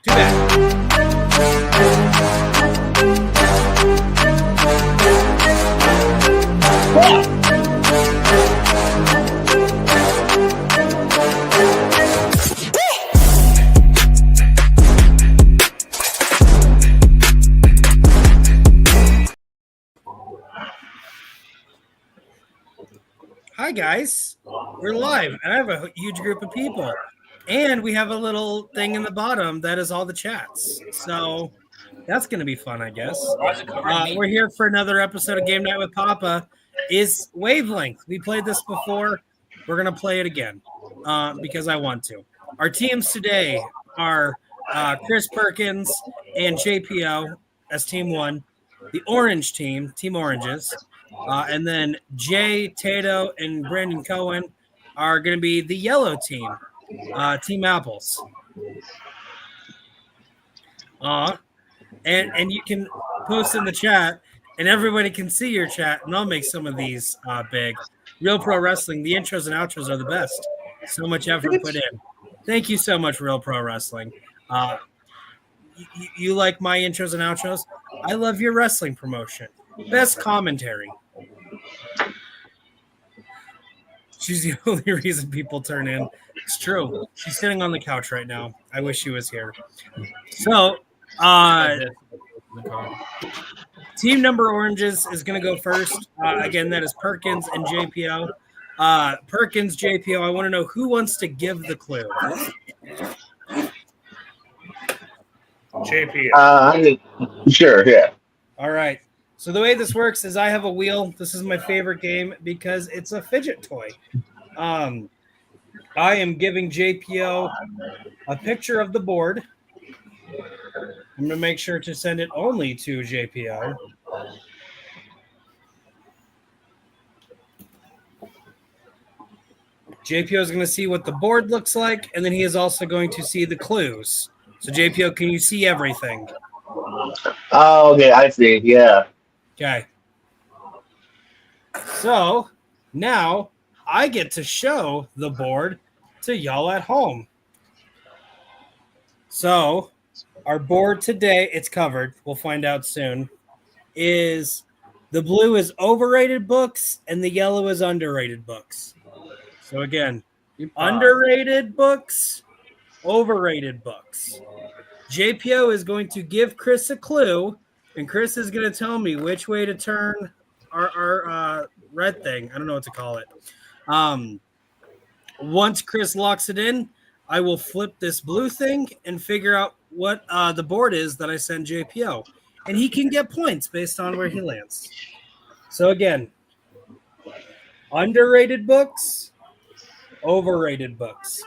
Too bad. Hi guys, we're live, and I have a huge group of people, and we have a little thing in the bottom that is all the chats. So that's going to be fun, I guess. We're here for another episode of Game Night with Papa. Is Wavelength? We played this before. We're going to play it again because I want to. Our teams today are Chris Perkins and JPO as Team 1, the Orange team, Team Oranges. And then Jay, Tato, and Brandon Cohen are going to be the yellow team, Team Apples. And you can post in the chat, and everybody can see your chat, and I'll make some of these big. Real Pro Wrestling, the intros and outros are the best. So much effort put in. Thank you so much, Real Pro Wrestling. You like my intros and outros? I love your wrestling promotion. Best commentary. She's the only reason people turn in. It's true. She's sitting on the couch right now. I wish she was here. So, team number Oranges is going to go first. Again, that is Perkins and JPO. Perkins, JPO, I want to know who wants to give the clue. JPO. Sure, yeah. All right. So the way this works is I have a wheel. This is my favorite game because it's a fidget toy. I am giving JPO a picture of the board. I'm going to make sure to send it only to JPO. JPO is going to see what the board looks like, and then he is also going to see the clues. So JPO, can you see everything? Oh, okay, I see, yeah. Okay. So now I get to show the board to y'all at home. So our board today, it's covered. We'll find out soon. Is the blue is overrated books and the yellow is underrated books. So again, underrated books, overrated books. JPO is going to give Chris a clue. And Chris is going to tell me which way to turn our red thing. I don't know what to call it. Once Chris locks it in, I will flip this blue thing and figure out what the board is that I send JPO. And he can get points based on where he lands. So again, underrated books, overrated books.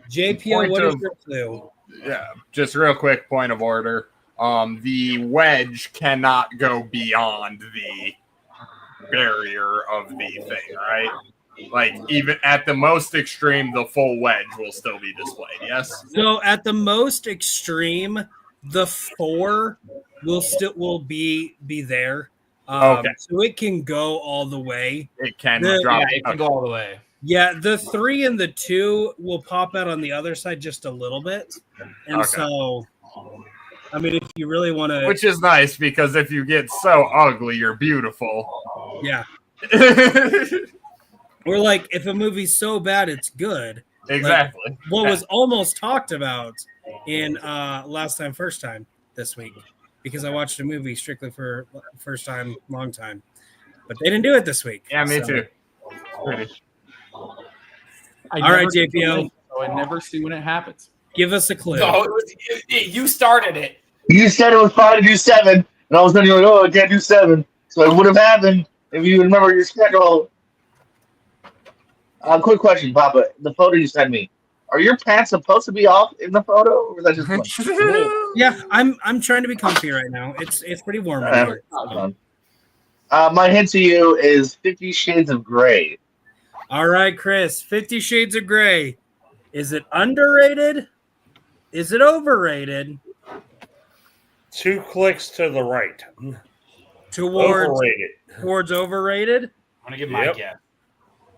JPO, what is your clue? Yeah, just real quick point of order. The wedge cannot go beyond the barrier of the thing, right? Like, even at the most extreme, the full wedge will still be displayed, yes? So at the most extreme, the 4 will be there. Okay. So it can go all the way. It can Yeah, drop. it can go all the way. Yeah, the 3 and the 2 will pop out on the other side just a little bit. And so, I mean, if you really want to... Which is nice, because if you get so ugly, you're beautiful. Yeah. Or like, if a movie's so bad, it's good. Exactly. Like, what was almost talked about in Last Time, First Time this week. Because I watched a movie strictly for first time, long time. But they didn't do it this week. Yeah, me too. Pretty. All right, JPO. So I never see when it happens. Give us a clue. No, you started it. You said it was fine to do 7, and all of a sudden you're like, oh, I can't do 7. So it would have happened if you remember your schedule. Quick question, Papa. The photo you sent me, are your pants supposed to be off in the photo, or is that just fun? Yeah, I'm trying to be comfy right now. It's pretty warm in here. My hint to you is 50 Shades of Grey. All right, Chris. 50 Shades of Grey. Is it underrated? Is it overrated? 2 clicks to the right. Towards overrated? I'm going to give my guess.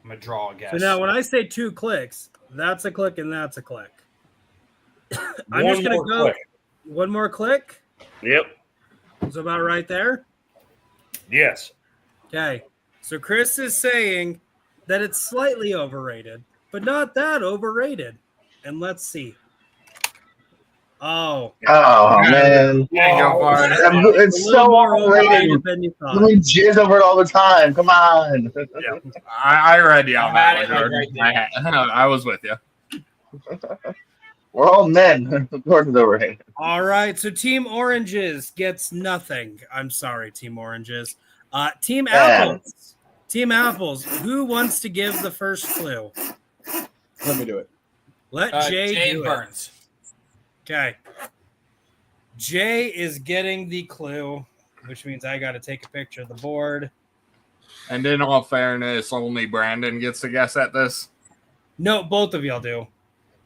I'm going to draw a guess. So now when I say 2 clicks, that's a click and that's a click. I'm One just going more to go. click. One more click. Yep. It's about right there. Yes. Okay. So Chris is saying that it's slightly overrated, but not that overrated. And let's see. Oh, Oh man, Yeah, go for it. it's a little so more overrated. overrated than you thought. We jizz over it all the time. Come on. I read you on I'm that at one, it, Jordan. right I was with you. We're all men. Of course it's overrated. All right. So Team Oranges gets nothing. I'm sorry, Team Oranges. Team Apples. Team Apples. Who wants to give the first clue? Let me do it. Let Jay Jay do it. Burns. Okay. Jay is getting the clue, which means I got to take a picture of the board. And in all fairness, only Brandon gets to guess at this. No, both of y'all do.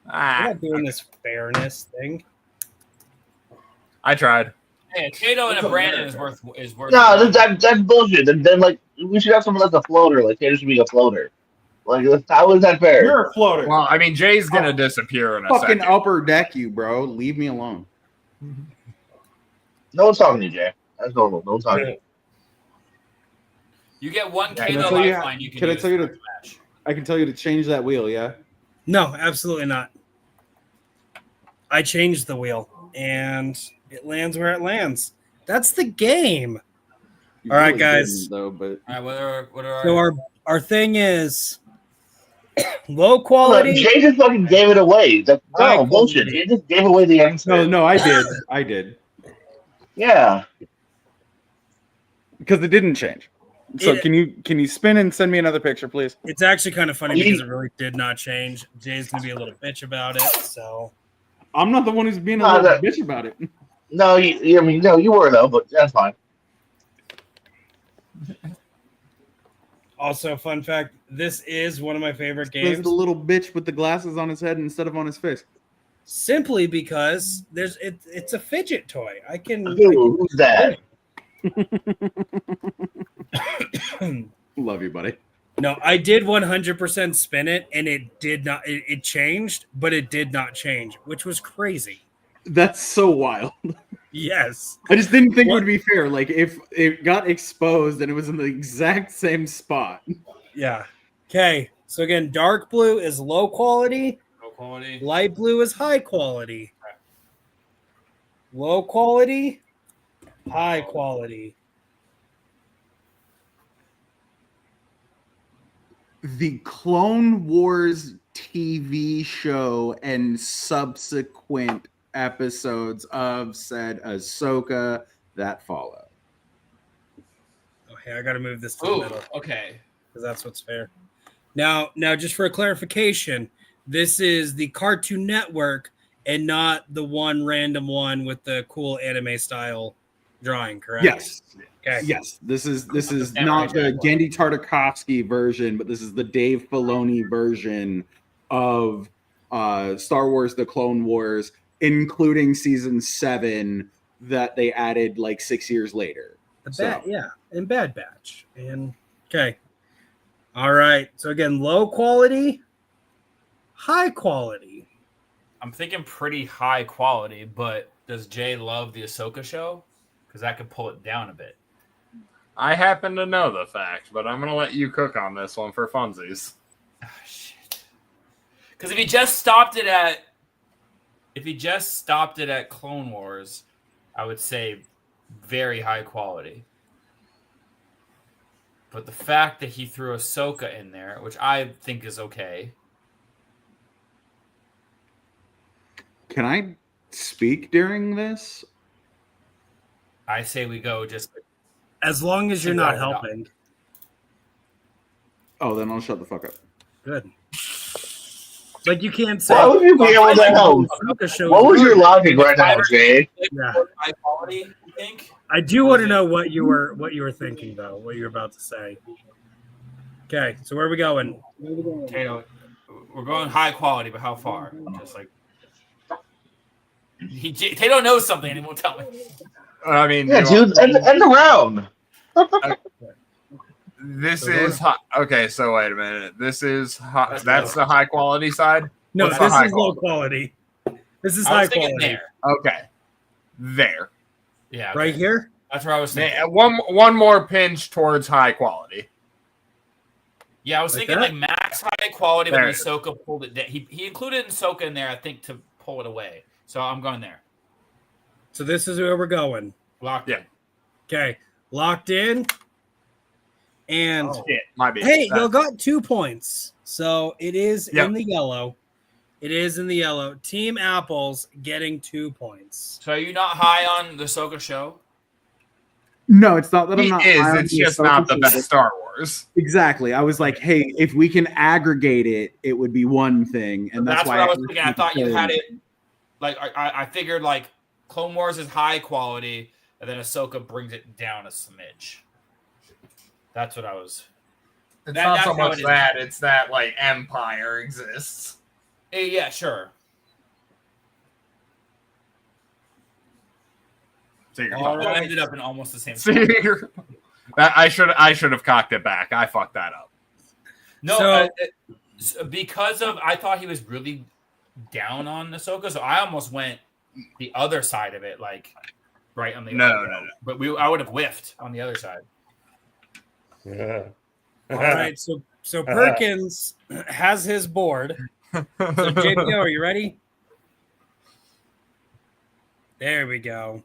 We're Ah, not doing this fairness thing. I tried. Hey, a Tato and a Brandon is worth. No, that's bullshit. Then like we should have someone like a floater. Like Taylor should be a floater. Like how is that fair? You're a floater. Well, I mean, Jay's gonna disappear in a Fucking second. upper deck, you bro. Leave me alone. No one's talking to you, Jay. That's normal. No one's talking to you. You get one Can I Tato tell you- lifeline. You can. can I use tell you for to- the match. I can tell you to change that wheel, yeah? No, absolutely not. I changed the wheel, and it lands where it lands. That's the game. You All right, really guys. didn't, though, but All right, what are So our thing is low Look, quality. Jay just fucking gave it away. That's High no bullshit. quality. He just gave away the answer. no, I did. I did. Yeah. Because it didn't change. So It- can you spin and send me another picture, please? It's actually kind of funny because it really did not change. Jay's gonna be a little bitch about it. So I'm not the one who's being a No, little that- bitch about it. No, I mean, no, you were though, but that's fine. also, fun fact: this is one of my favorite There's games. the little bitch with the glasses on his head instead of on his face. Simply because it's a fidget toy. I can. Who's that? Love you, buddy. No, I did 100% spin it, and it did not. It changed, but it did not change, which was crazy. That's so wild. Yes. I just didn't think it What- would be fair. Like if it got exposed and it was in the exact same spot. Yeah. Okay. So again, dark blue is low quality. Low quality. Light blue is high quality. Low quality, high quality. The Clone Wars TV show and subsequent episodes of said Ahsoka that follow. Okay, I got to move this to the Ooh, middle okay. because that's what's fair. Now, just for a clarification, this is the Cartoon Network and not the one random one with the cool anime style drawing, correct? Yes. Okay. Yes. This is Samurai not the Jack. Genndy Tartakovsky version, but this is the Dave Filoni version of Star Wars: The Clone Wars, including season 7 that they added like 6 years later. And Bad Batch. And okay. All right. So again, low quality, high quality. I'm thinking pretty high quality, but does Jay love the Ahsoka show? Because that could pull it down a bit. I happen to know the fact, but I'm gonna let you cook on this one for funsies. Oh, shit. Because if he just stopped it at Clone Wars, I would say very high quality. But the fact that he threw Ahsoka in there, which I think is okay. Can I speak during this? I say we go just As long as you're not helping. Oh, then I'll shut the fuck up. Good. Like you can't say. Why would you be able to help? What was your logic right now, Jay? Yeah. high quality, you think? I do want to know what you were thinking though, what you were about to say. Okay, so where are we going? Tato, we're going high quality, but how far? Just like Tato knows something and he won't tell me. I mean, Yeah, dude, end around. this is okay. So wait a minute. This is that's the high quality side. No, What's the this high is low quality. This is I high was thinking quality. there. Okay. there. Yeah, okay. Right here? That's where I was thinking. One more pinch towards high quality. Yeah, I was Like thinking that? like max high quality, but There then it is. Ahsoka pulled it down. He included Ahsoka in there, I think, to pull it away. So I'm going there. So this is where we're going. Locked Yeah. in. Okay. Locked in. And Shit, my bad. hey, you got 2 points. So it is Yep. in the yellow. It is in the yellow. Team Apples getting 2 points. So are you not high on the Ahsoka show? No, it's not that I'm He not. is. high on It's the just Ahsoka not the show. best Star Wars. Exactly. I was like, hey, if we can aggregate it, it would be one thing, and that's what why I was thinking. I thought you third. had it. Like I figured, like Clone Wars is high quality, and then Ahsoka brings it down a smidge. That's what I was. It's That- not that's so how much it is. that. It's that like Empire exists. Yeah, sure. So you're All It right. ended up in almost the same. So you're- I should have cocked it back. I fucked that up. No, So- because of I thought he was really down on Ahsoka, so I almost went the other side of it, like right on the No, other no, road. But I would have whiffed on the other side. Yeah. All right. So Perkins has his board. So JPO, are you ready? There we go.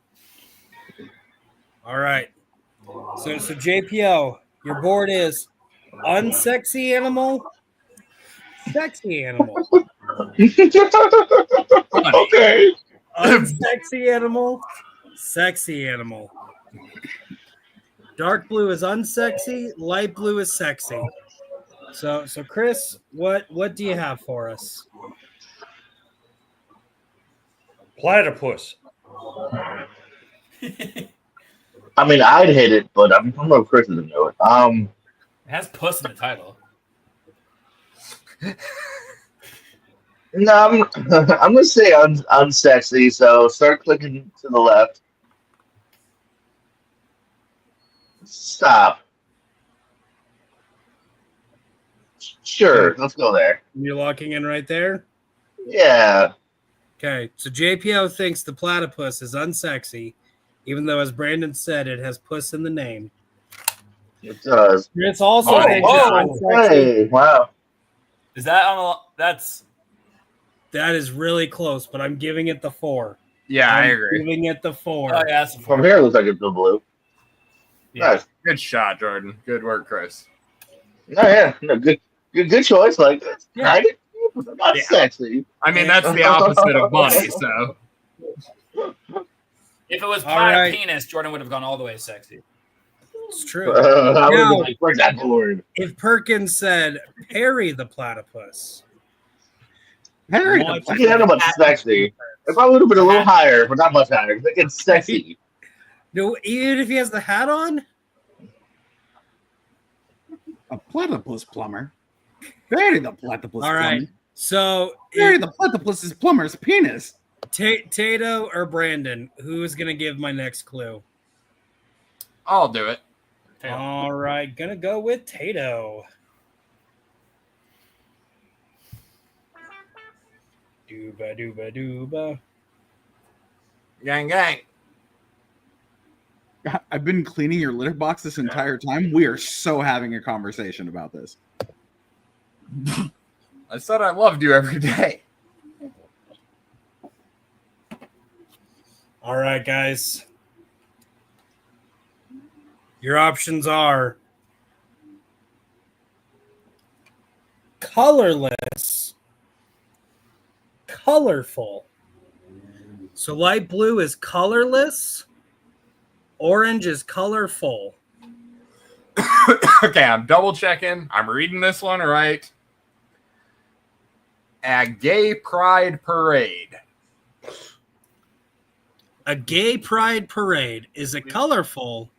All right. So JPO, your board is unsexy animal, sexy animal, Okay. unsexy animal, sexy animal. Dark blue is unsexy, light blue is sexy. So Chris, what do you have for us? Platypus. I mean, I'd hit it, but I don't know if Chris doesn't know it. It has puss in the title. No, I'm gonna say unsexy. So start clicking to the left. Stop. Sure, let's go there. You're locking in right there? Yeah. Okay, so JPO thinks the platypus is unsexy, even though, as Brandon said, it has puss in the name. It does. Chris also Oh, thinks oh, it's unsexy. Hey, wow. Is that on the? That's That is really close, but I'm giving it the 4. Yeah, I I'm agree. Giving it the 4. oh yeah, that's a From 4. here, it looks like it's the blue. Yeah. Nice. Good shot, Jordan. Good work, Chris. No, yeah, no, good choice. Like, it's Yeah. kind of not Yeah. sexy. I mean, that's the opposite of money. So If it was All planet right. penis, Jordan would have gone all the way sexy. It's true. I would Now- have like, where's that board? If Perkins said Perry the platypus, Harry, Well, I can't know about sexy. It probably would have been a little higher, but not much higher. 'Cause it gets sexy. no, even if he has the hat on, a platypus plumber. Harry the platypus all right. plumber. So Harry if the platypus is plumber's penis. Tato or Brandon, who is gonna give my next clue? I'll do it. All right, gonna go with Tato. Dooba. Gang, gang. I've been cleaning your litter box this entire time. We are so having a conversation about this. I said I loved you every day. All right, guys. Your options are colorless, colorful. So light blue is colorless, orange is colorful. Okay, I'm double checking. I'm reading this one right. A gay pride parade. A gay pride parade, is it colorful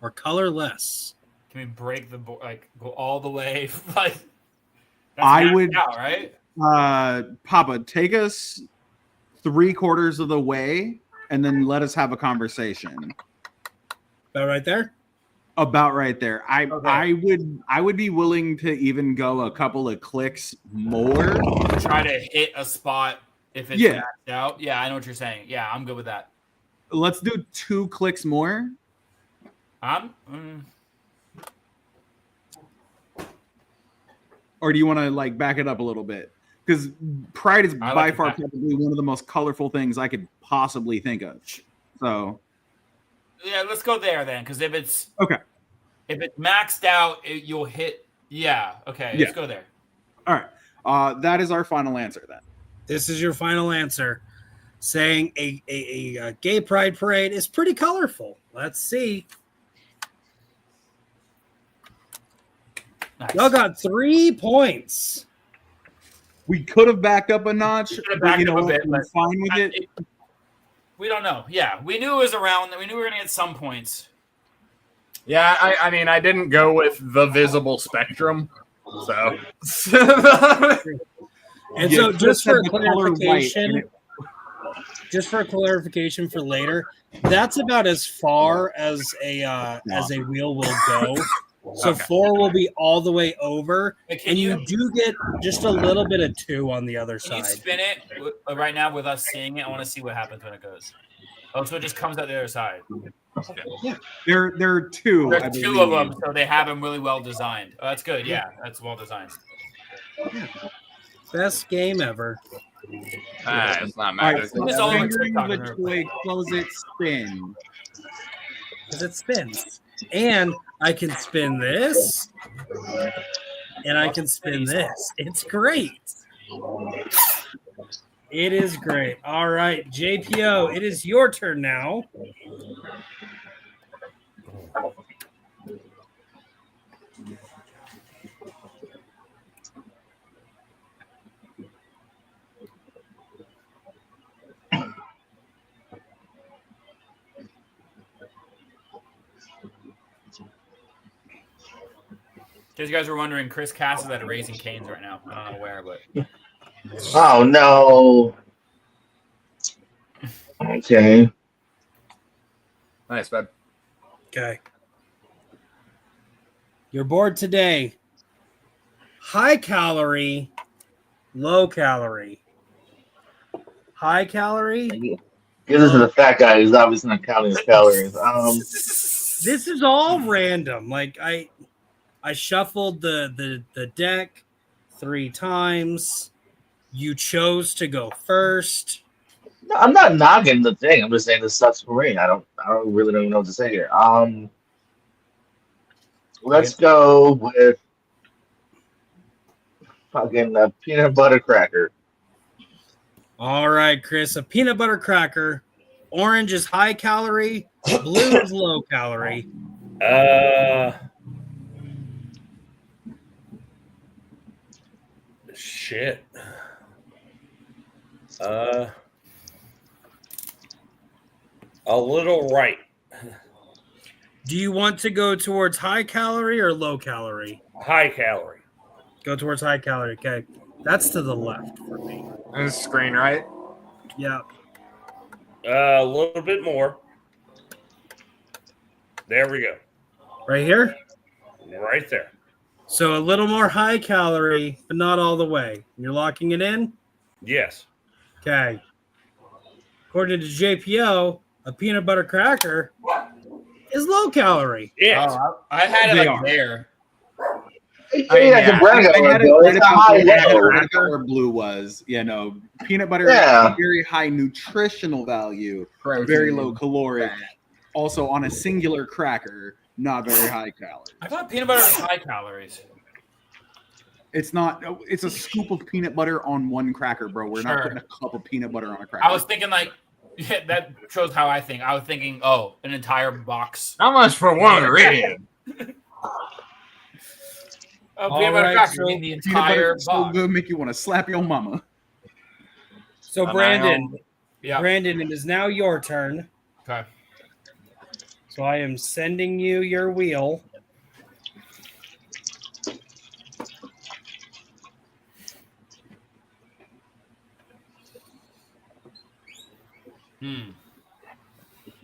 or colorless? Can we break the board? Like go all the way? Like that's I maxed would- out, right? Papa, take us 3/4 of the way and then let us have a conversation. About right there? About right there. Okay. I would be willing to even go a couple of clicks more. Try to hit a spot if it's Yeah. maxed out. Yeah, I know what you're saying. Yeah, I'm good with that. let's do 2 clicks more. Or do you want to like back it up a little bit? Because Pride is by far probably one of the most colorful things I could possibly think of. So yeah, let's go there then. Because if it's maxed out, you'll hit. Yeah. Okay. Let's go there. All right. That is our final answer then. This is your final answer, saying a gay pride parade is pretty colorful. Let's see. Nice. Y'all got 3 points. We could have backed up a notch, but you know what? We're fine with it. We don't know. Yeah, we knew it was around. We knew we were going to get some points. Yeah, I mean, I didn't go with the visible spectrum, so. And so, just for clarification for later, that's about as far as a wheel will go. So 4 will be all the way over, and you do get just a little bit of 2 on the other side. Can you spin it right now with us seeing it? I want to see what happens when it goes. Oh, so it just comes out the other side. Yeah, there are 2. There's 2 of them, so they have them really well designed. Oh, that's good. Yeah, that's well designed. Best game ever. It's not matters. The toy, close it, spin. Because it spins. And I can spin this. And I can spin this. It's great. It is great. All right, JPO, it is your turn now. Because you guys were wondering, Chris Cass is at a Raising Cane's right now. I don't know where, but. Oh, no. Okay. Nice, bud. Okay. Your board today. High calorie, low calorie. High calorie. Give this to the fat guy who's obviously not counting his calories. This is all random. Like I shuffled the deck 3 times. You chose to go first. No, I'm not knocking the thing. I'm just saying this sucks for me. I don't really know what to say here. Let's go with fucking a peanut butter cracker. All right, Chris, a peanut butter cracker. Orange is high calorie, blue is low calorie. Shit. A little right. Do you want to go towards high calorie or low calorie? High calorie. Go towards high calorie. Okay. That's to the left for me. And screen right. Yeah. A little bit more. There we go. Right here? Right there. So a little more high calorie, but not all the way. You're locking it in? Yes. Okay. According to JPO, a peanut butter cracker is low calorie. Yes. I had it They like are. there. I had it where blue was. Yeah, no. Peanut butter, Yeah. very high nutritional value, very low caloric. Also on a singular cracker, not very high calorie. I thought peanut butter was high calories. It's not. It's a scoop of peanut butter on one cracker, bro. We're not putting a cup of peanut butter on a cracker. I was thinking like, yeah, that shows how I think. I was thinking, oh, an entire box. How much for one ingredient? Oh, peanut butter cracker, you mean the Peanut butter entire is so box. good, make you want to slap your mama. So Brandon, Yeah. Brandon, it is now your turn. Okay. So I am sending you your wheel.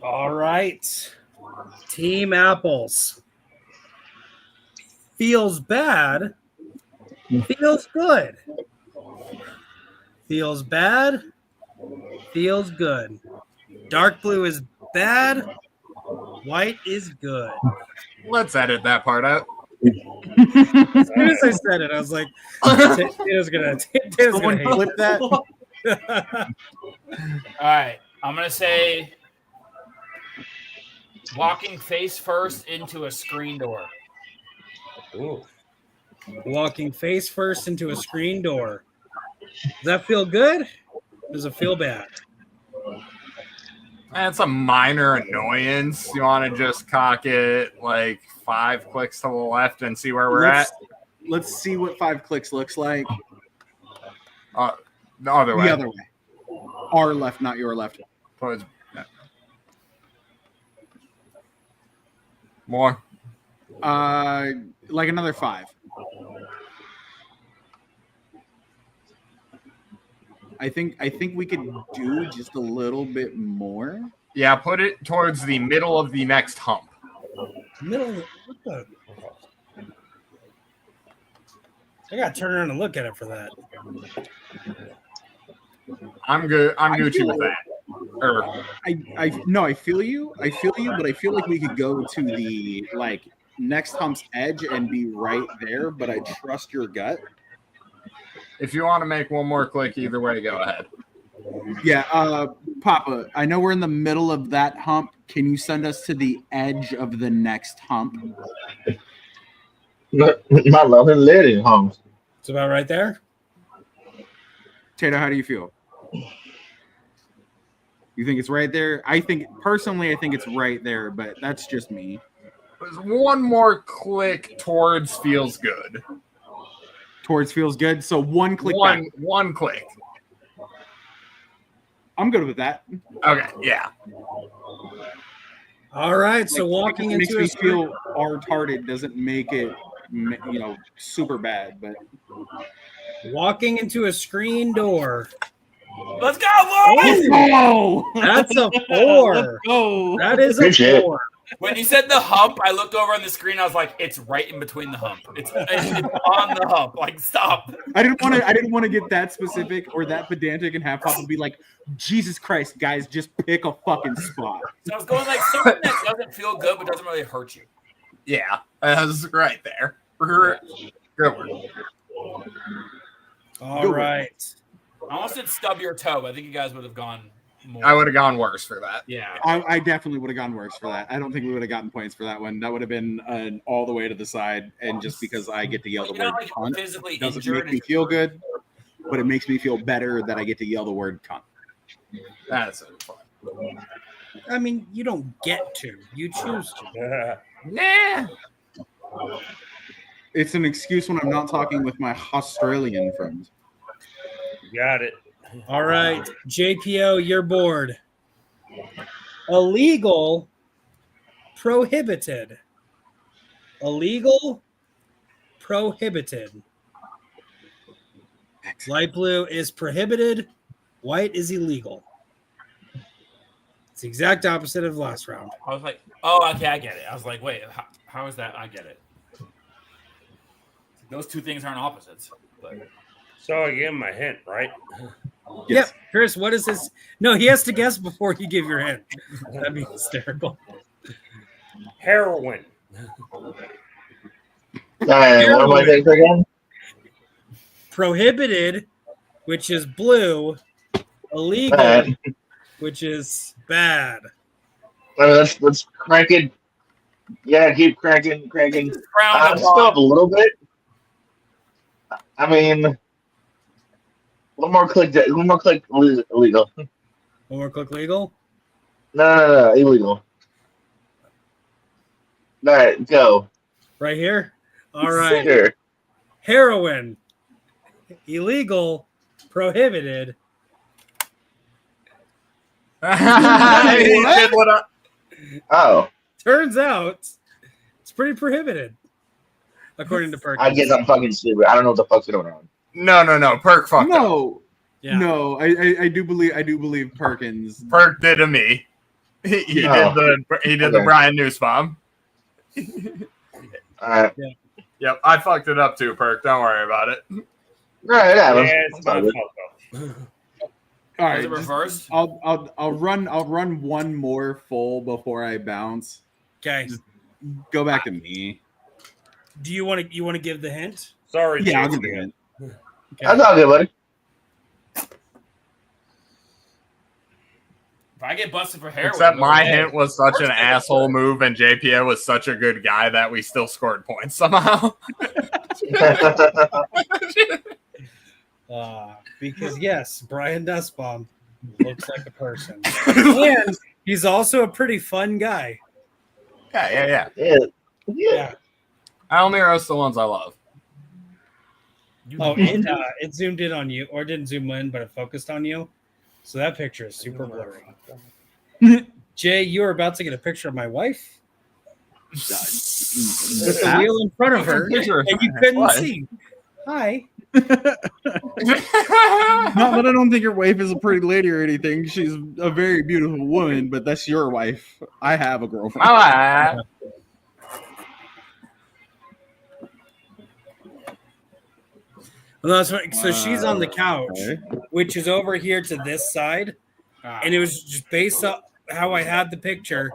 All right. Team Apples. Feels bad. Feels good. Feels bad. Feels good. Dark blue is bad. White is good. Let's edit that part out. As soon as I said it, I was like, Dana's gonna Someone hate clip that. All right, I'm gonna say walking face first into a screen door. Ooh. Walking face first into a screen door. Does that feel good? Does it feel bad? That's a minor annoyance. You want to just cock it like 5 clicks to the left and see where we're at? Let's see what 5 clicks looks like. The other way. The other way. Our left, not your left. Towards, yeah. More. Like another 5. I think we could do just a little bit more. Yeah, put it towards the middle of the next hump. Middle of the, what the? I gotta turn around and look at it for that. I'm good. I'm I Gucci feel with like- that. I feel you, but I feel like we could go to the like next hump's edge and be right there, but I trust your gut. If you want to make one more click, either way, go ahead. Yeah, Papa, I know we're in the middle of that hump. Can you send us to the edge of the next hump? My loving lady, Holmes. It's about right there. Tato, how do you feel? You think it's right there? I think it's right there, but that's just me. One more click towards feels good. Towards feels good. So one click back. One click. I'm good with that. Okay, yeah. All right, so Like, walking it makes into me a screen, feel retarded doesn't make it, super bad. But walking into a screen door. Let's go, Lloyd! oh, That's a 4. go. That is a Good shit. 4. When you said the hump, I looked over on the screen. I was like, "It's right in between the hump. It's on the hump. Like, stop." I didn't want to get that specific or that pedantic and have Papa be like, Jesus Christ, guys, just pick a fucking spot. So I was going like something that doesn't feel good but doesn't really hurt you. Yeah, that's right there. Good work. All Good right. I almost did stub your toe. I think you guys would have gone more. I would have gone worse for that. Yeah. I definitely would have gone worse for that. I don't think we would have gotten points for that one. That would have been an all the way to the side. And just because I get to yell the You're word not like cunt physically doesn't injured. make me feel good, but it makes me feel better that I get to yell the word cunt. That's fun. I mean, you don't get to. You choose to. Nah. It's an excuse when I'm not talking with my Australian friends. Got it. All right, JPO, you're bored. Illegal, prohibited. Illegal, prohibited. Light blue is prohibited. White is illegal. It's the exact opposite of last round. I was like, oh, okay, I get it. I was like, wait, how is that? I get it. Those two things aren't opposites. But So I gave him a hint, right? Yep. Chris, what is this? No, he has to guess before you give your hint. That'd be hysterical. Heroin. What am I saying again? Prohibited, which is blue. Illegal, Bad. which is bad. Let's crank it. Yeah, keep cranking. frowned Still up upon. a little bit. I mean, one more click illegal. One more click legal. No, illegal. All right, go. Right here. All right. Sure. Heroin. Illegal. Prohibited. He did what I- Oh, Turns out it's pretty prohibited. According to Perkins. I guess I'm fucking stupid. I don't know what the fuck's going on. No. Perk fucked up. No, Yeah. no, I do believe Perkins. Perk did to me. He Oh. did the Okay. Brian Nussbaum. All right. Yep, I fucked it up too, Perk. Don't worry about it. All right, yeah. Yeah, it's that's my all fault, good. though. All Is right, it reversed? I'll run one more full before I bounce. Okay. Go back to me. Do you want to give the hint? Sorry, Yeah, I'll JP. give the hint. That's all good, buddy. If I get busted for heroin, Except my okay. hint was such an First thing asshole is- move, and JPA was such a good guy that we still scored points somehow. Because yes, Brian Nussbaum looks like a person, and he's also a pretty fun guy. Yeah. Yeah. I only roast the ones I love. Oh, it zoomed in on you, or didn't zoom in, but it focused on you. So that picture is super blurry. Jay, you were about to get a picture of my wife with the wheel in front of her, and you couldn't What? see. Hi. Not that I don't think your wife is a pretty lady or anything. She's a very beautiful woman, but that's your wife. I have a girlfriend. Ah, Well, that's right. So she's on the couch, Okay. which is over here to this side, and it was just based on how I had the picture.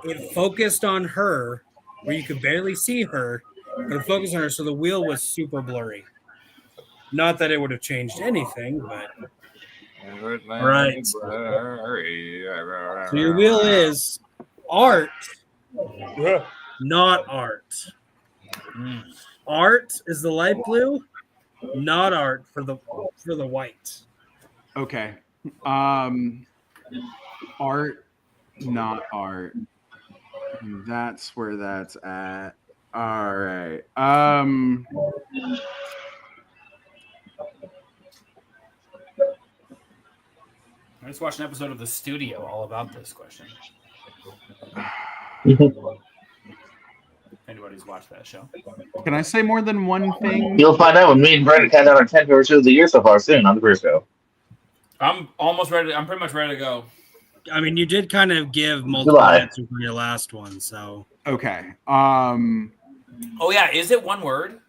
It focused on her, where you could barely see her, but it focused on her, so the wheel was super blurry. Not that it would have changed anything, but right. So your wheel is art, not art. Art is the light blue, not art for the white. Okay. Art, not art. That's where that's at. All right. I just watched an episode of The Studio all about this question. If anybody's watched that show. Can I say more than one thing? You'll find out when me and Brandon count down our 10 favorite shows of the year so far soon on the first show. I'm almost ready. I'm pretty much ready to go. I mean, you did kind of give multiple July. answers for your last one, so Okay. Oh yeah, is it one word?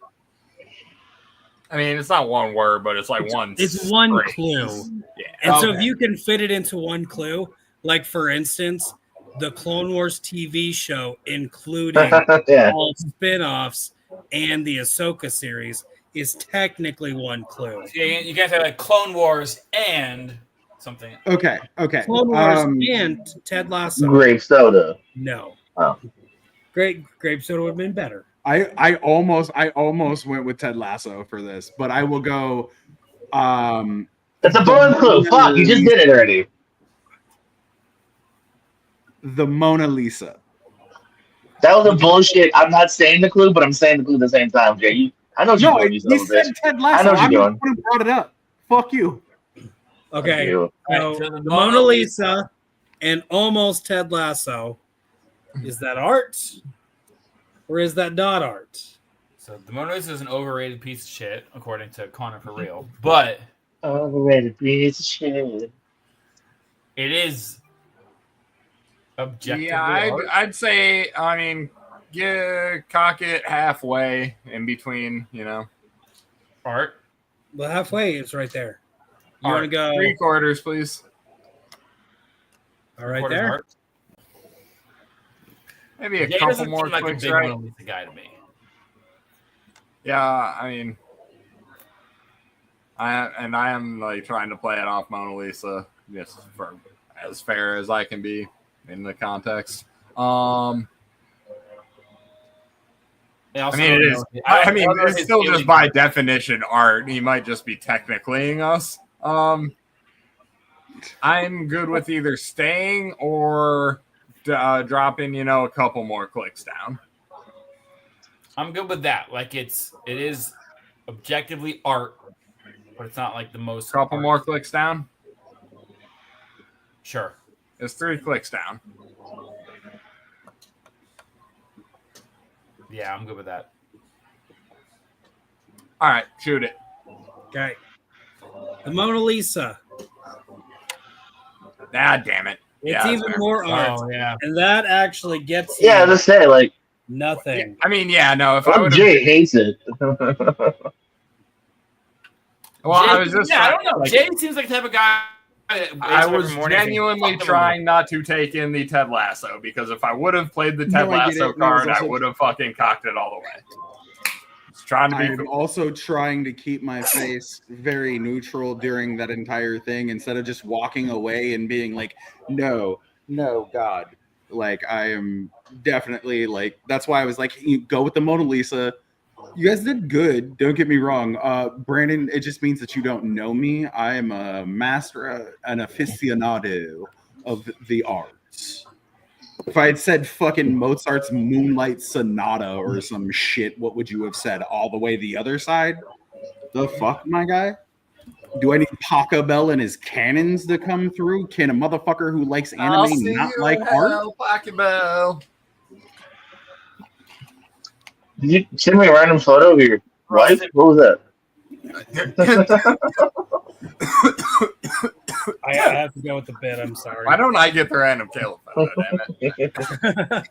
I mean, it's not one word, but it's like one. it's one phrase. clue. Yeah. And so if Okay. you can fit it into one clue, like for instance, the Clone Wars TV show, including Yeah. all spin-offs and the Ahsoka series, is technically one clue. You can't say like Clone Wars and something. Okay. Clone Wars and Ted Lasso. Grape soda. No. Oh. Great grape soda would have been better. I almost went with Ted Lasso for this, but I will go. That's a bonus clue. Fuck, you just did it already. The Mona Lisa. That was a bullshit. I'm not saying the clue, but I'm saying the clue at the same time, Jay. I know what you're No, doing, you you son of a said bitch. Ted Lasso. I know what I'm you're the doing. one who brought it up. Fuck you. Okay. You. So, So the the Mona Lisa and almost Ted Lasso. Is that art? Or is that not art? So the Mona Lisa is an overrated piece of shit, according to Connor for real. But Overrated piece of shit. it is objectively Yeah, art. I'd say. I mean, cock it halfway in between. You know, art. Well, halfway is right there. You want to go 3/4, please. all right Quarters there? art. Maybe a Jay couple doesn't more seem like a clicks, big right? Mona Lisa guy to me. Yeah, I mean, I am like trying to play it off Mona Lisa, just for as fair as I can be in the context. I I mean, it is. I mean, it's still just by definition art. He might just be technicallying us. I'm good with either staying or dropping, a couple more clicks down. I'm good with that. Like it is objectively art, but it's not like the most. Couple art. more clicks down. Sure. It's 3 clicks down. Yeah, I'm good with that. All right, shoot it. Okay. The Mona Lisa. Ah, damn it. It's Yeah, even that's fair. more art. yeah. And that actually gets you Yeah, let's say, like, nothing. I mean, yeah, no. If I oh, would have, Jay hates it. well, Jay, I was just. I don't know. like, Jay seems like the type of guy I was genuinely trying not to take in the Ted Lasso because if I would have played the Ted No, I get Lasso it. No, I was card, I also- would have fucking cocked it all the way. Just trying to be I'm cool. also trying to keep my face very neutral during that entire thing instead of just walking away and being like, no, God. Like, I am definitely like, that's why I was like, you go with the Mona Lisa. You guys did good. Don't get me wrong. Brandon, it just means that you don't know me. I am a master, an aficionado of the arts. If I had said fucking Mozart's Moonlight Sonata or some shit, what would you have said? All the way the other side? The fuck, my guy? Do I need Pachelbel and his cannons to come through? Can a motherfucker who likes I'll anime see not you like in art? hell, Pachelbel. Did you send me a random photo of your wife? What was that? I have to go with the bit. I'm sorry. Why don't I get the random Caleb photo, damn it?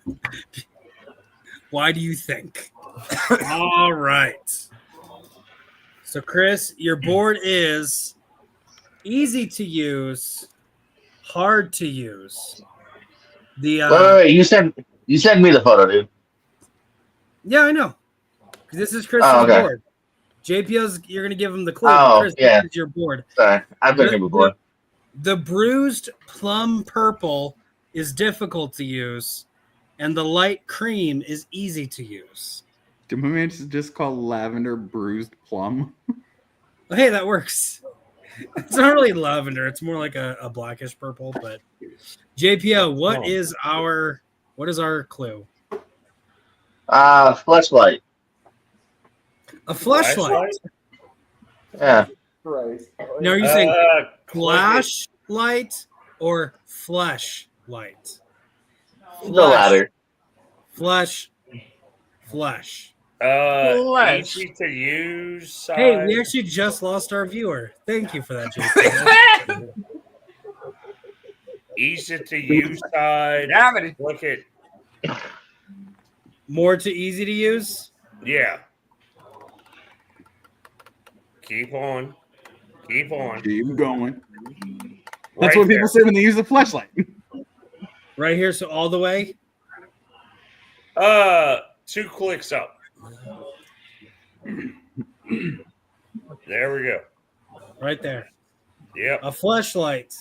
Why do you think? All right. So, Chris, your board is easy to use, hard to use. The Wait, you sent me the photo, dude. yeah, I know. 'Cause this is Chris's okay. board. JPO's, you're gonna give him the clue. Oh, Chris, yeah. this is your board. Sorry, I've been here before. The bruised plum purple is difficult to use, and the light cream is easy to use. Did my man just call lavender bruised plum? Hey, that works. It's not really lavender. It's more like a blackish purple. But JPO, what is our clue? Fleshlight. A flashlight. Yeah. Now, are you saying Click flashlight or fleshlight? The latter. Flesh. Easy to use. Size. Hey, we actually just lost our viewer. Thank you for that, JPO. Easy to use side. Damn it. Look at More to easy to use? yeah. Keep on. Keep going. Right That's what there. people say when they use the flashlight. Right here, so all the way? 2 clicks up. There we go. Right there. Yep. A flashlight.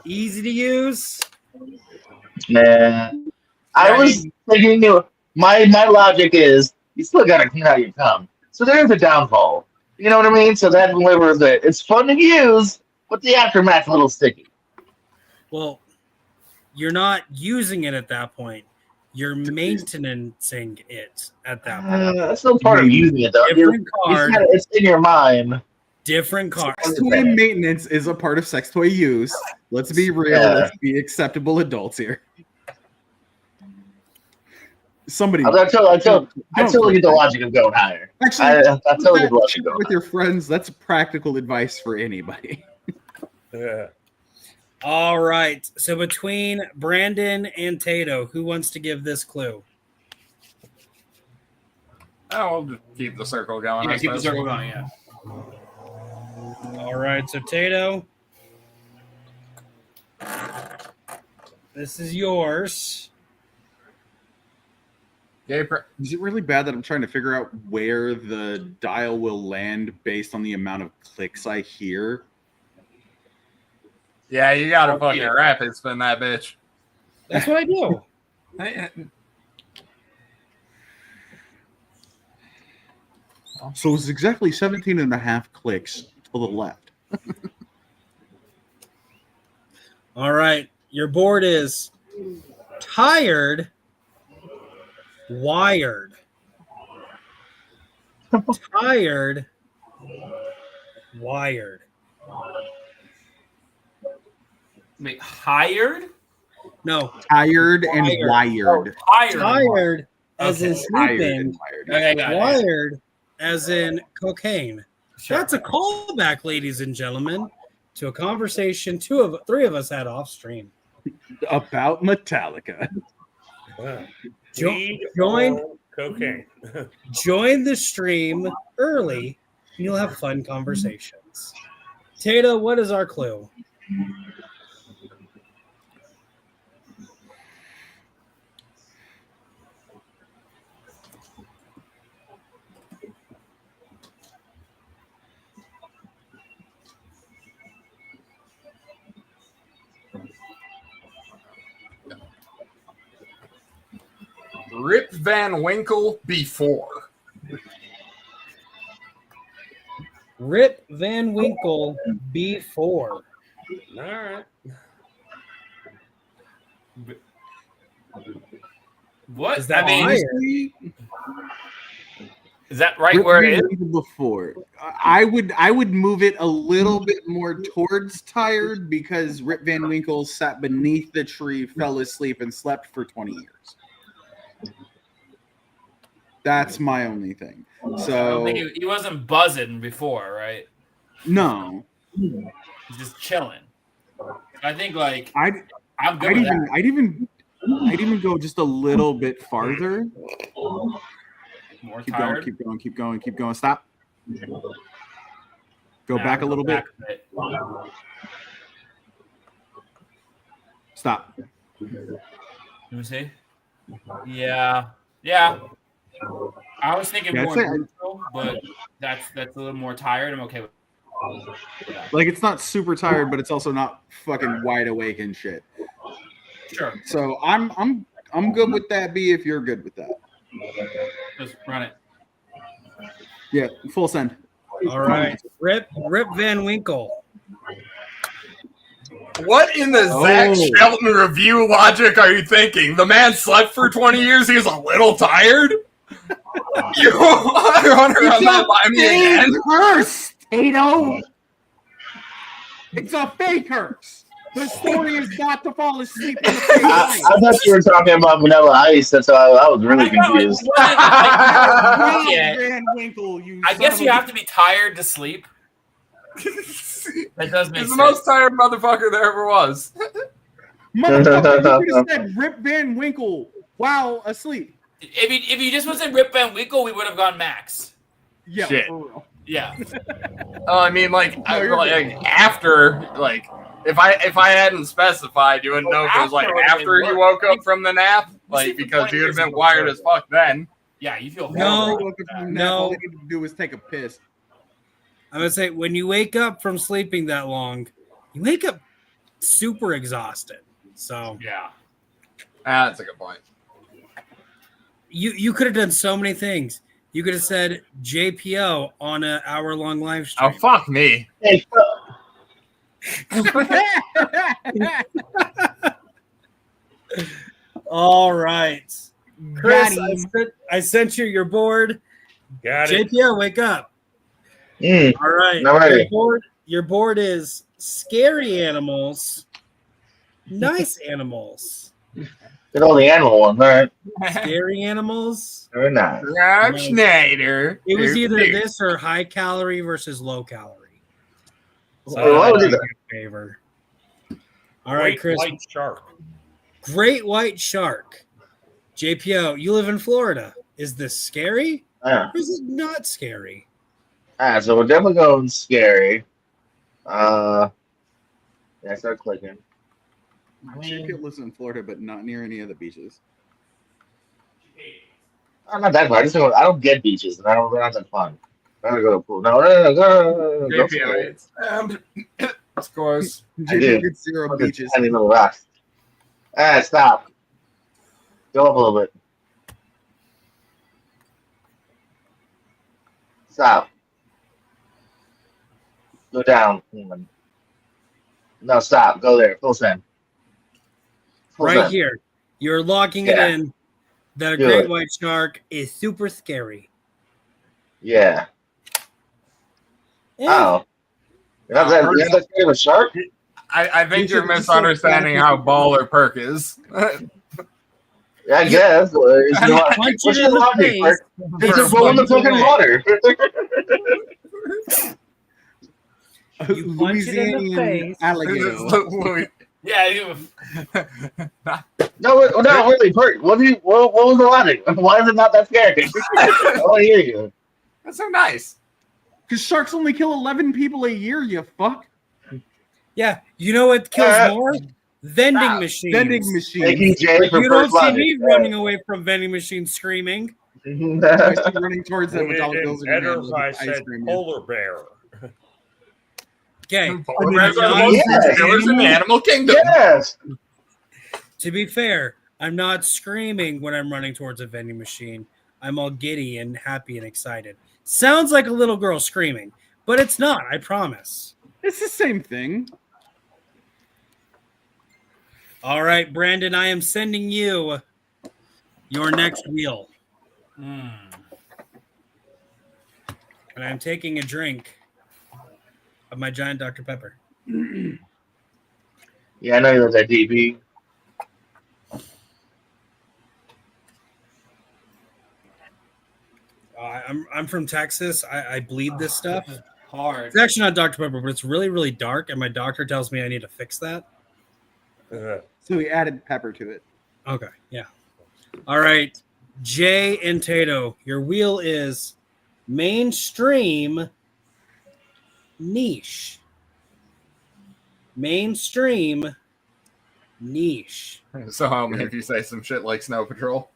Easy to use. Nah. I was thinking, my logic is you still got to clean out your tongue. So there's a downfall. You know what I mean? So that delivers it. It's fun to use, but the aftermath's a little sticky. Well, you're not using it at that point. You're maintaining it at that point. That's still part of using it, though. Different card. It's in your mind. Different card. Sex toy maintenance is a part of sex toy use. Let's be real. Yeah. Let's be acceptable adults here. Somebody. I totally get the logic of going higher. Actually, I totally get the logic of going with higher. your friends, that's practical advice for anybody. Yeah. All right. So between Brandon and Tato, who wants to give this clue? I'll just keep the circle going. Yeah, I keep the suppose. circle going. Yeah. All right. So Tato, this is yours. Is it really bad that I'm trying to figure out where the dial will land based on the amount of clicks I hear? Yeah, you gotta fucking rapid spin that bitch. That's what I do. So it's exactly 17 and a half clicks to the left. All right. Your board is tired, wired. Tired, wired. Wait, hired? No, Tired and Wired. wired. Hired. tired as in Tired sleeping, and wired. Okay, got it. wired as in cocaine. That's a callback, ladies and gentlemen, to a conversation three of us had off stream. About Metallica. Wow. Jo- Weed join- or cocaine. Join the stream early, and you'll have fun conversations. Tato, what is our clue? Rip Van Winkle before. Rip Van Winkle B4. All right. What? Is that I mean, Honestly, is that right Rip where Van it is? Winkle before. I would move it a little bit more towards tired because Rip Van Winkle sat beneath the tree, fell asleep, and slept for 20 years. That's my only thing. I don't So think he wasn't buzzing before, right? no, He's just chilling. I think like I'd I'm good with that. I'd even go just a little bit farther. More Keep tired. keep going. Stop. Go back a little bit. bit. Stop. Let me see. Yeah. Yeah. I was thinking Yeah, more I'd say- neutral, but that's a little more tired. I'm okay with that. Like it's not super tired, but it's also not fucking wide awake and shit. Sure. So I'm good with that. B, if you're good with that. Just run it. Yeah, full send. All right. Rip Van Winkle. What in the Zach Oh. Shelton review logic are you thinking? The man slept for 20 years. He was a little tired. You want to run around that by me again? Curse, Tato. It's a fake curse. The story is not to fall asleep in the fake I light. thought you were talking about Vanilla Ice. That's why I was really confused. Rob Yeah. Van Winkle, you I son guess of you a- have to be tired to sleep. That does make He's the sense. most tired motherfucker there ever was. Motherfucker, you could have said Rip Van Winkle while asleep. If you just wasn't Rip Van Winkle, we would have gone Max. Yeah, Shit. for real. Yeah. I mean, like, after, like, if I hadn't specified, you wouldn't know if it was like after he woke up from the nap, like because he would have been wired as fuck then. Yeah, you feel No. horrible. No. All they need to do is take a piss. I'm gonna say when you wake up from sleeping that long, you wake up super exhausted. So Yeah. That's a good point. you could have done so many things. You could have said JPO on an hour-long live Oh, stream. fuck me. Hey, All right, Chris, Got him. I sent you your board. Got it. JPO, wake up. mm, All right, All right. Your board is scary animals, nice animals, Get all the animal ones. All right. scary animals. Very nice. Rob Schneider. It was either Here. this or high calorie versus low calorie. So Oh, what was I it? think in favor. All right, Great Chris. White shark. Great white shark. JPO, you live in Florida. Is this scary Yeah. or is it not scary? All right, so we're definitely going scary. Yeah, start clicking. JP lives in Florida, but not near any of the beaches. I'm not that far. I don't get beaches, and I don't. They're not that fun. I gotta go to the pool. No, go. JPO. Scores. I did. JP gets 0 Fucking beaches. tiny little rocks. Stop. Go up a little bit. Stop. Go down. No, stop. Go there. Full send. Full Right send. here. You're locking Yeah. it in that a Do great it. white shark is super scary. Yeah. Eh, Oh. You're not that scared of a shark? I think You you're should just misunderstanding like- how baller Perk is. Yeah, I guess. Well, you know what? punch What's it your in the logic, face. Perk? It's Just go in the punch fucking away. water. You punch it in the Louisianian face. alligator. Yeah, you No, not really, Perk. What was the logic? Why is it not that scary? I hear you. That's so nice. Because sharks only kill 11 people a year, you fuck. Yeah, you know what kills more? Vending machines. Vending machines. Thank you, Jay, But for you don't first see logic. me running away from vending machines screaming. I see you running towards them with Put dollar it bills in in your hand, better if like I ice said cream. polar bear. Okay, Polar bears are the I'm most Yes. killers in the animal kingdom. Yes. to be fair, I'm not screaming when I'm running towards a vending machine. I'm all giddy and happy and excited. Sounds like a little girl screaming, but it's not, I promise. It's the same thing. All right, Brandon, I am sending you your next wheel. Mm. And I'm taking a drink of my giant Dr. Pepper. Yeah, I know you love that DB. I'm from Texas. I bleed this stuff. This is hard. It's actually not Dr. Pepper, but it's really, really dark, and my doctor tells me I need to fix that. So we added pepper to it. Okay, yeah. All right, Jay and Tato, your wheel is mainstream niche. Mainstream niche. So help me if you say some shit like Snow Patrol.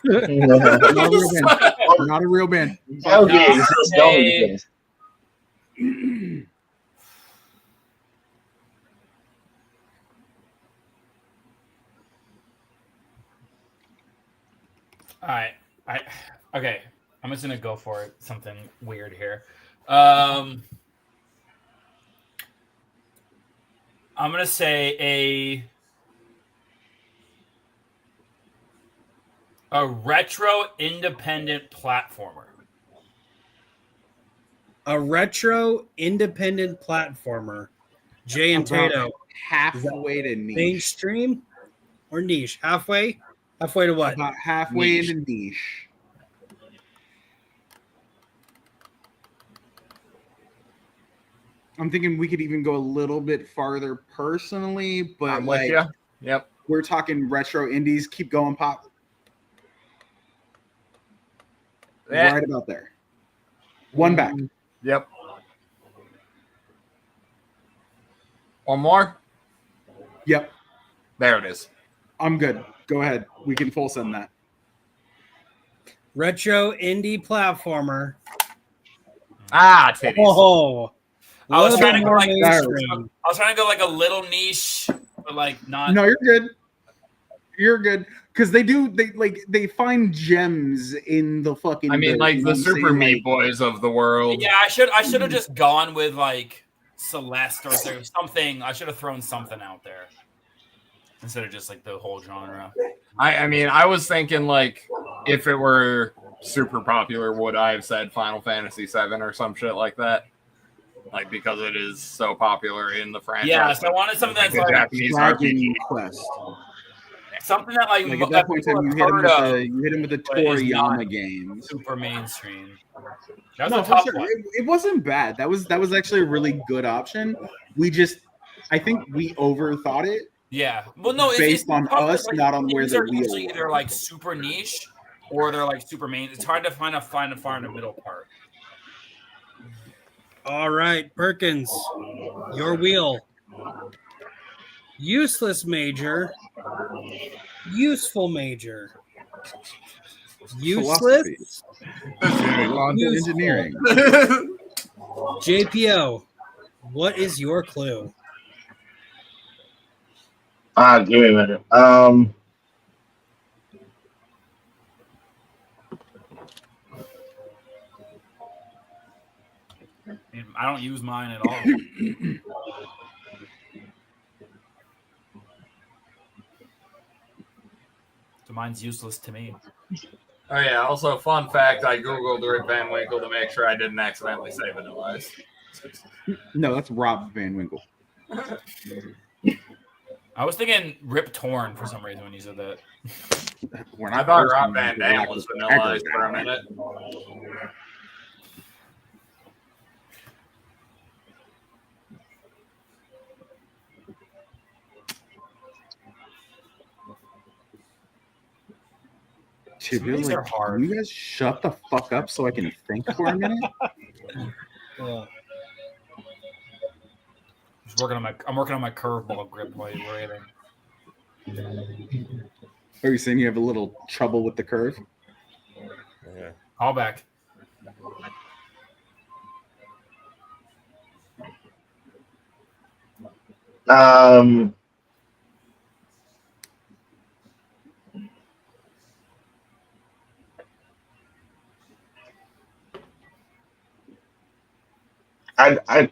Not a real band. Not a real band. Okay, this is dumb because All right. Okay. I'm just gonna go for it. Something weird here. I'm gonna say a retro independent platformer. A retro independent platformer. Jay and About Tato, halfway to niche. mainstream or niche? Halfway? Halfway to what? About halfway Niche. into niche. I'm thinking we could even go a little bit farther personally, but I'm with like you. Yep. we're talking retro indies. Keep going, Pop. Yeah. Right about there. One back. Yep. One more. Yep. There it is. I'm good. Go ahead. We can full send that. Retro indie platformer. Ah, titties. Oh, I was trying to go more like mainstream. I was trying to go like a little niche, but like not. No, you're good. You're good. Because they find gems in the fucking I mean, dirt, like you know the what I'm Super saying? Meat Like, Boys of the world. Yeah, I should have just gone with like Celeste or something. I should have thrown something out there instead of just like the whole genre. I mean, I was thinking like if it were super popular, would I have said Final Fantasy VII or some shit like that? Like because it is so popular in the franchise. Yeah, so I wanted something that's Like a like Japanese Dragon RPG. Quest. something that like, Like at that point in time, you hit him with the but is not Toriyama games. super mainstream. That was No, a for tough sure. one. It wasn't bad. That was actually a really good option. I think we overthought it. Yeah. Well, no, Based on tough, us, like, not on where things the are wheel usually was. either like super niche or they're like super main. It's hard to find a middle part. All right, Perkins, your wheel. Useless major. Useful major. Useless. On to Useful. engineering. JPO, what is your clue? give me a minute. I don't use mine at all. So mine's useless to me. Oh yeah. Also, fun fact: I googled Rip Van Winkle to make sure I didn't accidentally say Vanilla Ice. No, that's Rob Van Winkle. I was thinking Rip Torn for some reason when you said that. I thought Rob Van Dam was Vanilla Ice for a minute. These are hard. You guys shut the fuck up so I can think for a minute. I'm working on my curveball grip while you're waiting. Are you saying you have a little trouble with the curve? Yeah. Call back. Um, I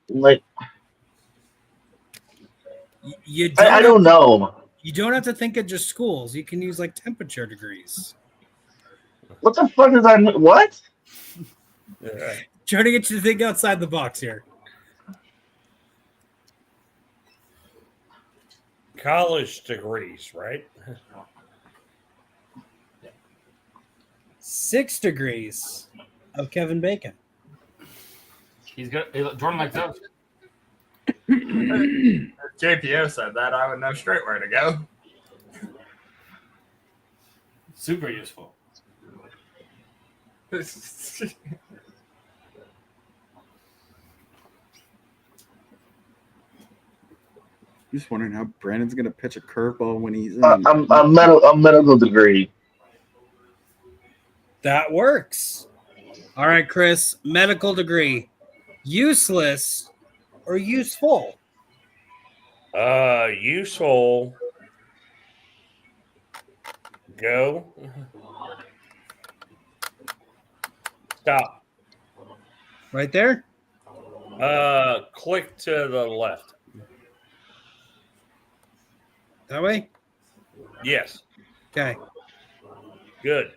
like You I don't know. You don't have to think of just schools. You can use like temperature degrees. What the fuck is that? What? Yeah. Trying to get you to think outside the box here. College degrees, right? 6 degrees of Kevin Bacon. He's good. Jordan likes those. JPO said that, I would know straight where to go. Super useful. Just wondering how Brandon's gonna pitch a curveball when he's in. A medical degree. That works. All right, Chris. Medical degree. Useless or useful? Useful. Go. Stop. Right there? Click to the left. That way? Yes. Okay. Good.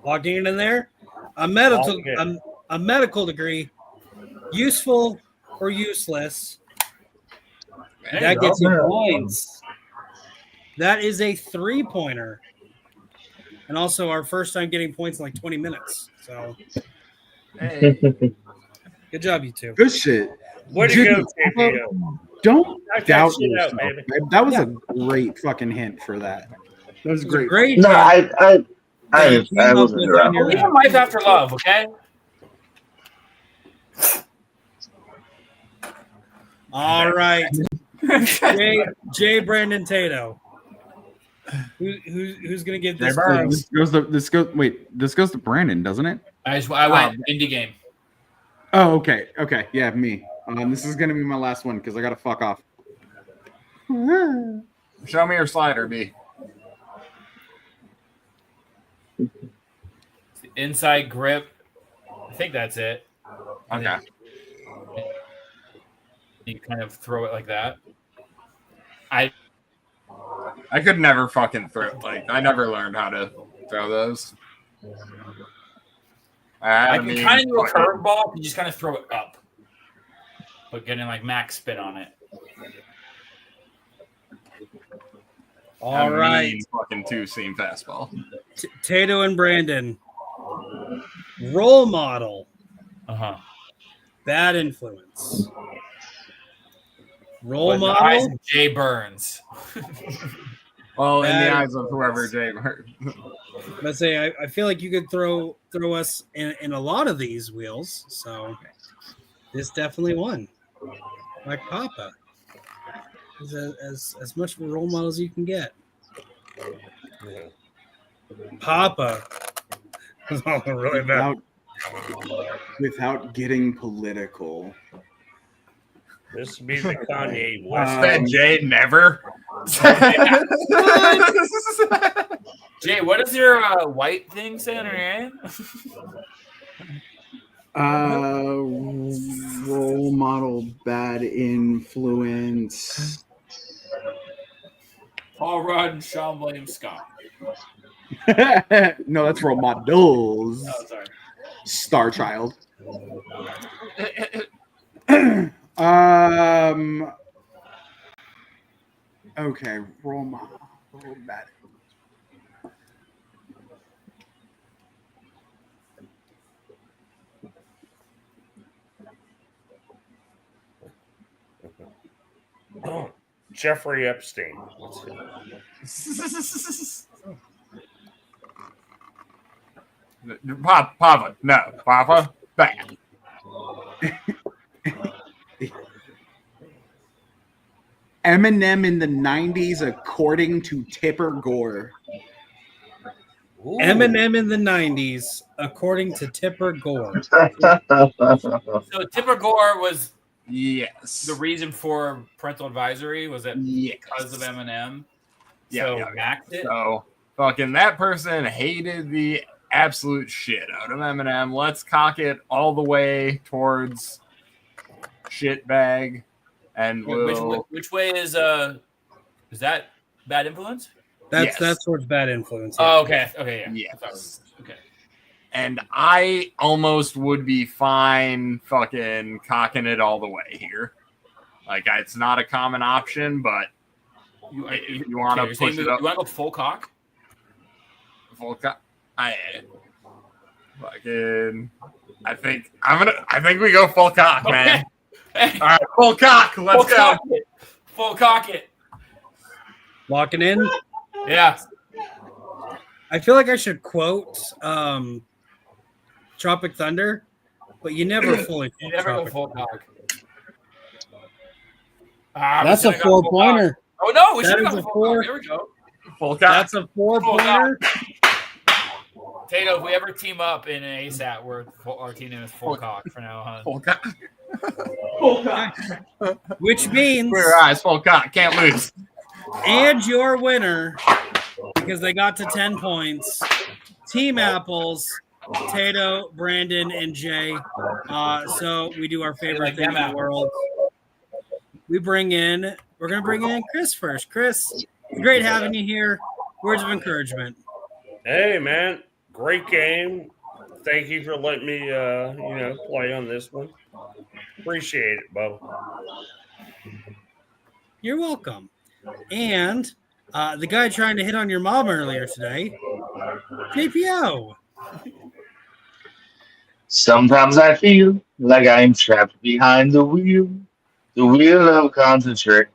Locking it in there. A medical Lock it in. a medical degree. Useful or useless? There That you gets go. you points. That is a 3-pointer. And also our first time getting points in like 20 minutes. So Hey. good job, you two. Good shit. Way to Jimmy, go, JPO. Don't Knock that doubt shit out, yourself. baby. That was a great fucking hint for that. That was It was a great. great No, hint I that you came up wasn't with around. on your Believe in own. life after love, okay? All right. Jay Brandon Tato. Who's gonna give this? Burns. This goes to Brandon, doesn't it? I went indie game. Oh, okay. Yeah, me. This is gonna be my last one because I gotta fuck off. Show me your slider, B. Inside grip. I think that's it. Okay. You kind of throw it like that. I could never fucking throw. Like, I never learned how to throw those. I can kind of do a curveball. You just kind of throw it up, but getting like max spin on it. All right, fucking 2-seam fastball. Tato and Brandon. Role model. Bad influence. Role But in the model. eyes of Jay Burns. Well, in the Bad eyes of whoever Jay Burns. Let's say I feel like you could throw us in a lot of these wheels. So this definitely won. Like Papa. He's as much of a role model as you can get. Yeah. Papa. Oh, really bad. Without getting political. This would be the Kanye West. Said Jay never. Jay, what does your white thing say on your hand? Role model, bad influence. Paul Rudd and Sean William Scott. No, that's role models. Oh, sorry. Star Child. Okay, role model, bad. Jeffrey Epstein. Papa, no, Papa, bad. Eminem in the 90s, according to Tipper Gore. Eminem in the 90s, according to Tipper Gore. So Tipper Gore was Yes. the reason for parental advisory. Was it because of Eminem? So Max did. So fucking that person hated the absolute shit out of Eminem. Let's cock it all the way towards shitbag, and which way is that bad influence? That's towards bad influence. Yeah. Oh, okay, yeah. Yes. Okay. And I almost would be fine fucking cocking it all the way here. Like, it's not a common option, but if you want to push it up. You want to go full cock? Full cock? I think we go full cock, man. All right, full cock. Let's go. Full cock it. Locking in? Yeah. I feel like I should quote Tropic Thunder, but you never fully You never go full cock. That's a 4-pointer. Oh, no. We That should is go a full 4. cock. There we go. Full cock. That's a 4-pointer. Tato, if we ever team up in an ASAT, our team name is full cock for now on. Full cock. Full cock. Which means Clear eyes, full cock. Can't lose. And your winner, because they got to 10 points, Team Apples, Tato, Brandon, and Jay. So we do our favorite thing in the world. We're going to bring in Chris first. Chris, great having you here. Words of encouragement. Hey, man. Great game. Thank you for letting me, play on this one. Appreciate it, Bubba. You're welcome. And the guy trying to hit on your mom earlier today, JPO. Sometimes I feel like I'm trapped behind the wheel of concentrate.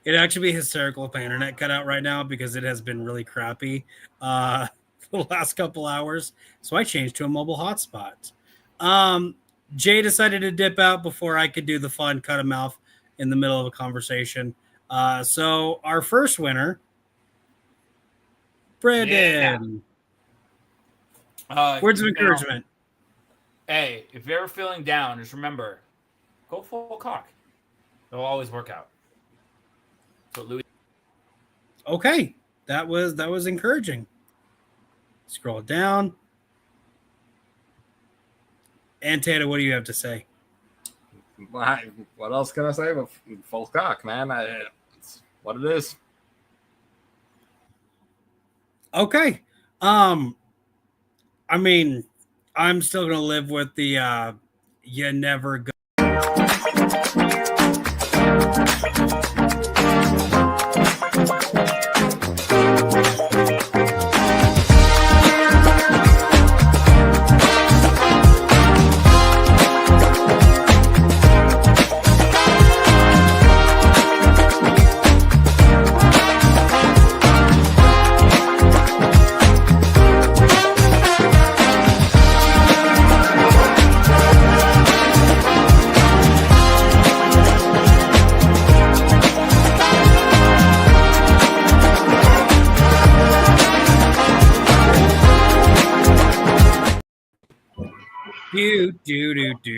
It'd actually be hysterical if my internet cut out right now because it has been really crappy for the last couple hours. So I changed to a mobile hotspot. Jay decided to dip out before I could do the fun cut him off in the middle of a conversation. So our first winner, Brandon. Words of encouragement. Hey, if you're ever feeling down, just remember, go full cock. It'll always work out. So Louis. Okay, that was encouraging. Scroll down. And Tato, what do you have to say? What else can I say? But full cock, man. It's what it is. Okay. I mean, I'm still gonna live with the you never go. Do.